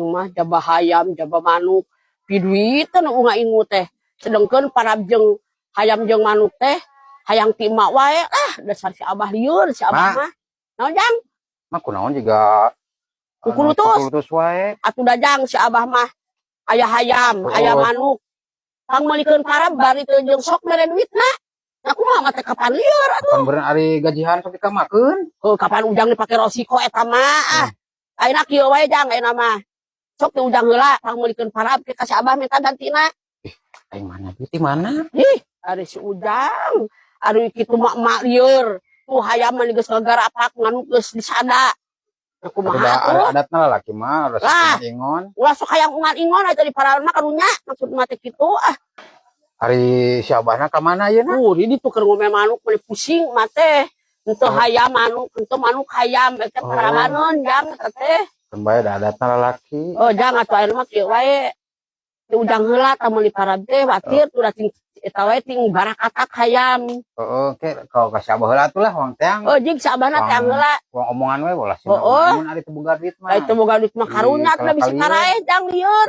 mah jaba hayam jaba manuk piduitan unga ingu teh sedengkeun parab jeung hayam jeung manuk teh hayang ti emak wae dasar si abah lieur si abah mah naon jang mah kunaon juga kukurutus wae atuh dajang si abah mah aya hayam aya manuk pang meulikeun parab bari teu jeung sok mere duitna aku mah teh kapan lieur atuh kapan beureun ari gajihan sok dikamakeun kapan ujang dipake rosiko eta mah ayeuna kieu wae jang ayeuna mah sok teu ujang heula pang meulikeun parab ke ka si abah minta gantina aing mana duit di mana ih ari si ujang ari kitu mah emak lieur tuh hayam mah geus ngagarapak nganuk geus disada aku mah atuh adatna lalaki mah ulah ingon ulah sok hayang ungan ingon atuh di paraon mah karunya maksud mah teh kitu ari si abahna ka mana ayeuna di ditu keur ngomel manuk mah pusing mah teh henteu hayam manuk henteu manuk hayam eta parabaneun jang eta teh tembaya da adatna lalaki jang atuh ayeuna mah kieu wae teu ujang heula tah meuli parab teh watir teu ting eta wae ting barakatak hayam ke ka si abah heula atuh lah wong teang jeung si abahna teang heula wong omongan we bola sih mun ari teu boga duit mah teu boga duit mah karunya teh bisi karaeh jang lieur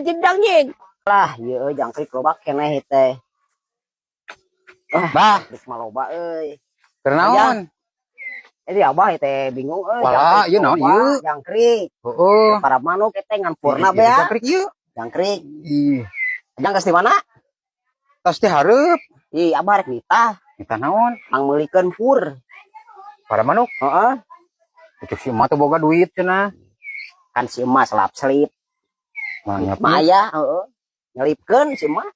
jeung jang jeung lah ieu jangkrik loba keneh teh bah geus maloba euy keur naon jadi abah teh bingung wala ieu naon ieu jangkrik para manuk teh ngampurna bea jangkrik ieu jangkrik ih jang geus di mana tos teh hareup ih abah rek nitah naon mang meulikeun pur para manuk heeh itu si emak teh boga duit cenah kan si emak selap-selip mah aya heeh nyelipkeun si emak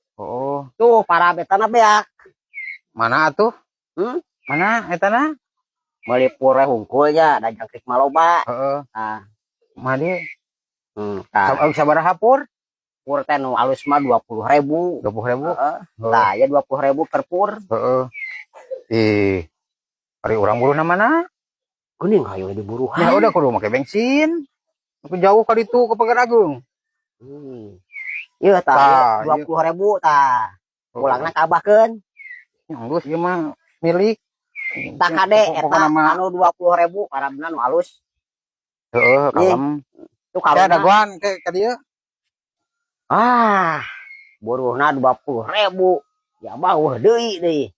tuh para betana beak mana atuh mana etana meuli pur hungkul nya da jangkrik maloba heeh mah di sabaraha pur teh nu alus mah 20.000 tah ya 20.000 per pur ih ari urang buruhna mana geuning hayu diburuhan ya udah kudu make bensin aku jauh ka ditu ke Pagar Agung ieu tah 20.000 tah pulangna kabahkeun ngurus ieu mah milik tak kade eta anu 20.000 parabna nu alus kalem tuh kalem dagoan ke ka dieu buruhna 20.000 ya baweuh deui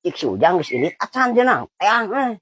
cik si ujang geus ini acan jenang teang